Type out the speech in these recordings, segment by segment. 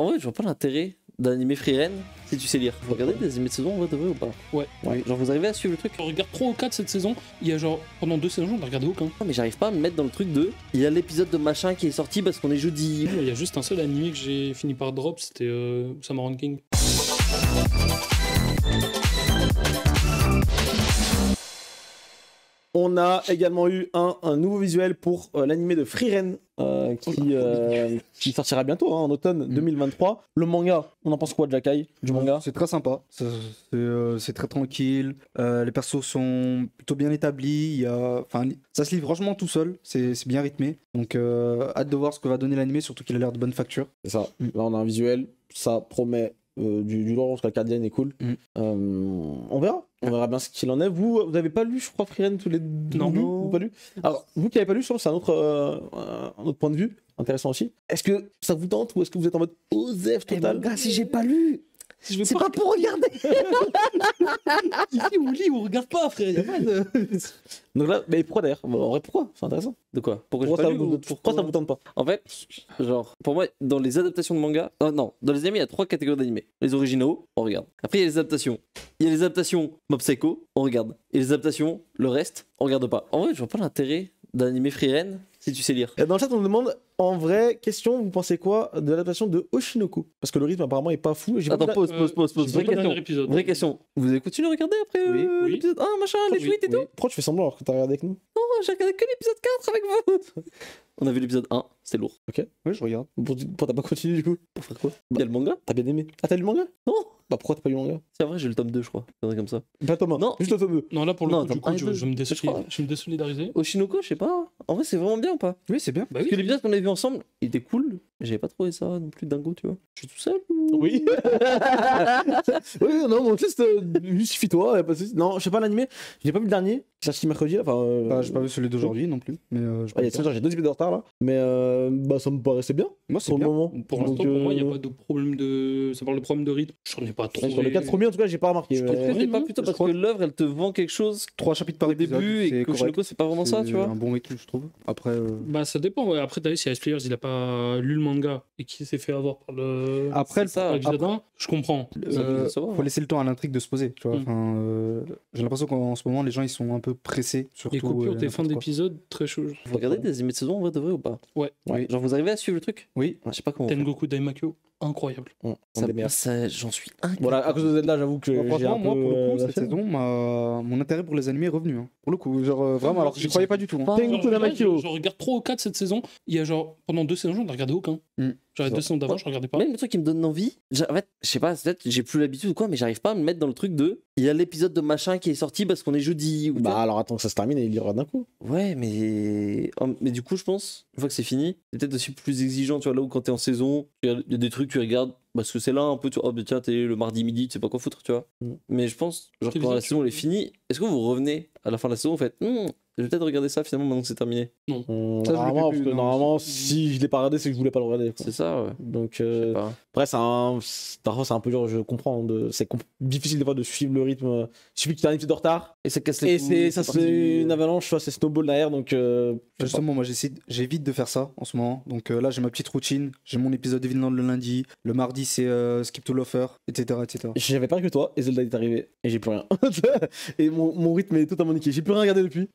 En vrai, je vois pas l'intérêt d'animer Frieren si tu sais lire. Vous regardez des animés de saison en vrai de vrai ou pas? Ouais. Genre vous arrivez à suivre le truc? Je regarde 3 ou 4 cette saison. Il y a genre, pendant 2 saisons, j'en ai regardé aucun. Non, mais j'arrive pas à me mettre dans le truc de. Il y a l'épisode de machin qui est sorti parce qu'on est jeudi. Il y a juste un seul animé que j'ai fini par drop, c'était Summer King. On a également eu un nouveau visuel pour l'animé de Frieren qui sortira bientôt en automne 2023. Le manga, on en pense quoi de Jakai du manga? C'est très sympa, c'est très tranquille, les persos sont plutôt bien établis, ça se lit franchement tout seul, c'est bien rythmé. Donc hâte de voir ce que va donner l'animé, surtout qu'il a l'air de bonne facture. C'est ça, là on a un visuel, ça promet du lourd parce que la carte design est cool. On verra bien ce qu'il en est. Vous avez pas lu, je crois, Frieren tous les deux? Non. Vous pas lu. Alors, vous qui n'avez pas lu, je pense que c'est un autre point de vue intéressant aussi. Est-ce que ça vous tente ou est-ce que vous êtes en mode OZEF total? Gars, si j'ai pas lu, c'est pas pour regarder. Ici, on lit, on regarde pas, frère. Y a pas de... Donc là, mais pourquoi d'ailleurs? En vrai, pourquoi? C'est intéressant. De quoi? Pourquoi Pourquoi j'ai pas lu, ou pourquoi ça vous tente pas? En fait, genre, pour moi, dans les adaptations de manga, non, dans les animés, il y a 3 catégories d'animés. Les originaux, on regarde. Après, il y a les adaptations. Il y a les adaptations Mob Psycho, on regarde. Et les adaptations, le reste, on regarde pas. En vrai, je vois pas l'intérêt d'animer Frieren si tu sais lire. Et dans le chat, on nous demande, en vrai, question, vous pensez quoi de l'adaptation de Oshinoko? Parce que le rythme apparemment est pas fou. Attends, pause. Vraie question. Vous avez continué à regarder après Oui. l'épisode 1, machin, les tweets et tout? Pourquoi tu fais semblant alors que t'as regardé avec nous? Non, j'ai regardé que l'épisode 4 avec vous. On a vu l'épisode 1, c'était lourd. Oui, je regarde. Pourquoi t'as pas continué du coup? Pour faire quoi? Il y a le manga? T'as bien aimé? Ah, t'as lu le manga? Non. Bah pourquoi t'as pas lu le manga? C'est vrai, j'ai le tome 2, je crois. Un truc comme ça. Pas Thomas. Non. Juste le tome 2. Non, là, pour le Non, coup, du attends, coup, je vais me je crois. désolidariser. Oshinoko, je sais pas. En vrai, c'est vraiment bien ou pas? Oui, c'est bien. Bah Parce que l'épisode qu'on a vu ensemble, il était cool. Mais j'avais pas trouvé ça non plus dingo, tu vois. Je suis tout seul. Oui. Oui, non, mon test, justifie-toi. Y a pas de souci. Non, je sais pas l'animé. J'ai pas vu le dernier. C'est sorti mercredi. Enfin, Bah, j'ai pas vu celui d'aujourd'hui non plus. Mais il y a 5 jours, j'ai 2 épisodes de retard là. Mais bah, ça me paraissait bien. moi, c'est Pour le bien. moment. Pour Donc, l'instant, pour moi, il n'y a pas de problème de. Ça parle de problème de rythme. J'en ai pas trop. Sur les 4 premiers, en tout cas, j'ai pas remarqué. Je trouve que c'est pas plutôt parce que l'œuvre, elle te vend quelque chose 3 chapitres par au épisode, début et c'est que correct. Oshinoko, c'est pas vraiment ça, tu vois. Un bon rythme, je trouve. Après, Bah, ça dépend. Ouais. Après, t'as vu, si Ice Players, il a pas lu le manga et qu'il s'est fait avoir par le. après, ça, l'épisode 1, je comprends. faut laisser le temps à l'intrigue de se poser, tu vois. Mm. Enfin, j'ai l'impression qu'en ce moment, les gens ils sont un peu pressés, surtout. Les coupures des fins n'importe quoi. d'épisode, très chaud. Vous regardez des animés de saison en vrai de vrai ou pas? Ouais. Genre vous arrivez à suivre le truc? Oui. Je sais pas comment. on fait. Tengoku Daimakyo, incroyable. J'en suis incapable. Voilà, à cause de Zelda, j'avoue que Bah, j'ai un franchement, moi, peu, pour le coup, cette la saison, mon intérêt pour les animés est revenu. Hein. Pour le coup, genre vraiment, alors que j'y croyais pas du tout. Hein. Pas- Tengoku Daimakyo. Je regarde 3 ou 4 cette saison. Il y a genre, pendant 2 saisons, j'en ai regardé aucun. Genre, les 2 saisons d'avant, je regardais pas. Même le truc qui me donne envie, en fait, je sais pas, peut-être j'ai plus l'habitude ou quoi, mais j'arrive pas à me mettre dans le truc de. Il y a l'épisode de machin qui est sorti parce qu'on est jeudi. Ou Bah alors attends que ça se termine et il y aura d'un coup. ouais, mais du coup, je pense, une fois que c'est fini, c'est peut-être aussi plus exigeant, tu vois, là où quand t'es en saison, il y a des trucs, tu regardes, parce que c'est là un peu, tu vois, oh, bah, tiens, t'es le mardi midi, tu sais pas quoi foutre, tu vois. Mais je pense, genre, C'est quand la bizarre, saison elle est finie, est-ce que vous revenez à la fin de la saison, vous faites, je vais peut-être regarder ça finalement maintenant que c'est terminé. Ça, je l'ai Normalement, plus, parce que non, normalement, si je l'ai pas regardé, c'est que je voulais pas le regarder. Quoi. C'est ça, ouais. Donc, Je sais pas. après, parfois c'est un peu dur, je comprends. C'est difficile des fois de suivre le rythme. Il suffit que tu aies un petit de retard. Et ça casse les Et couilles, ça, c'est c'est parti. une avalanche, tu vois, c'est snowball derrière. Donc, je sais pas. Justement, moi j'évite de faire ça en ce moment. Donc là, j'ai ma petite routine. J'ai mon épisode de Vinland le lundi. Le mardi, c'est Skip to Loafer, etc. etc. J'avais pas que toi, et Zelda est arrivé, et j'ai plus rien. Et mon rythme est totalement niqué. J'ai plus rien regardé depuis.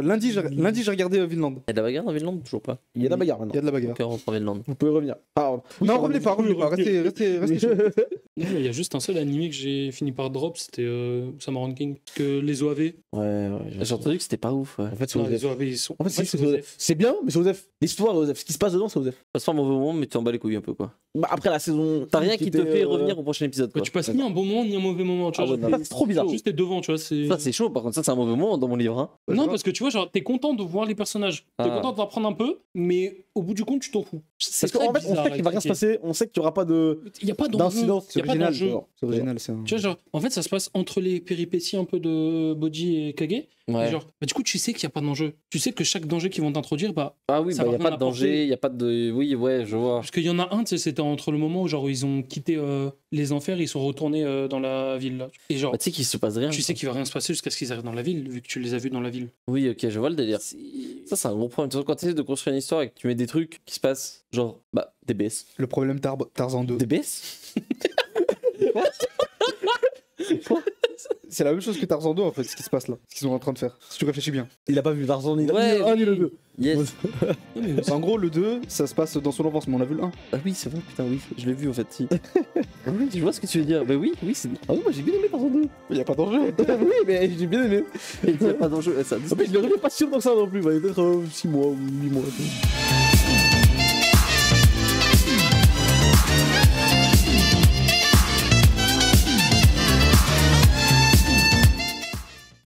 Lundi, j'ai regardé Vinland. Il y a de la bagarre dans Vinland? Toujours pas. Il y a de la bagarre Il y maintenant. a de la bagarre. Ok, on rentre en Vinland. Vous pouvez revenir. Ah, Non, revenez pas. Restez chaud. Non, il y a juste un seul animé que j'ai fini par drop, c'était Summer King. Parce que les OAV, Ouais, J'ai entendu que c'était pas ouf. Ouais. En fait, c'est non, Osef. les OAV, ils sont. En fait, Ouais, c'est c'est Osef. C'est bien, mais c'est Osef. L'histoire est Osef. Ce qui se passe dedans, c'est Osef. Ça se fait un mauvais moment, mais tu en bats les couilles un peu, quoi. Bah, après la saison. T'as rien qui te était, fait revenir au prochain épisode, Ouais, quoi. tu passes ni un bon moment ni un mauvais moment. Tu Ah vois, ouais, genre, non, c'est trop bizarre. Juste t'es devant, tu vois. C'est... Ça, c'est chaud, par contre, ça, c'est un mauvais moment dans mon livre. Hein. Non, parce que tu vois, genre, t'es content de voir les personnages. T'es Ah. content d'apprendre un peu, mais au bout du compte, tu t'en fous. Parce qu'en fait, on sait qu'il va rien se passer. On sait qu'il y aura pas Il y a pas d'enjeu. d'incidence. C'est Y a pas original. d'enjeu. C'est original. C'est un- Tu vois, genre, en fait, ça se passe entre les péripéties un peu de Boji et Kage. Ouais. Et genre, bah, du coup, tu sais qu'il n'y a pas d'enjeu. Tu sais que chaque danger qu'ils vont t'introduire, bah. Ah oui, ça bah, va y a rien pas de danger, apporter. y a pas de. Oui, ouais, je vois. Parce qu'il y en a un, tu sais, c'était entre le moment où genre, ils ont quitté les enfers, ils sont retournés dans la ville. Là. Et genre, Bah, tu sais qu'il se passe rien. tu sais qu'il va rien se passer jusqu'à ce qu'ils arrivent dans la ville, vu que tu les as vus dans la ville. Oui, ok, je vois le délire. Ça, c'est un gros problème. Tu vois, quand tu essaies de construire une histoire et que tu mets des trucs qui se passent, genre, bah, DBS. Le problème Tarzan 2. DBS. C'est la même chose que Tarzan 2 en fait, ce qui se passe là. Ce qu'ils sont en train de faire. Si tu réfléchis bien. Il a pas vu Tarzan ni Ouais, le 1 ni le 2. Yes. En gros, le 2, ça se passe dans son enfance, mais on a vu le 1. Ah oui, c'est vrai, putain, oui, je l'ai vu en fait, si. Ah oui, je vois ce que tu veux dire. Bah oui, c'est. Ah oui, moi j'ai bien aimé Tarzan 2. Il y a pas d'enjeu. Oui, mais j'ai bien aimé. Il n'y a pas d'enjeu. Ça, En plus, je le reviens pas sûr tant que ça non plus. Il va peut-être 6 mois ou 8 mois.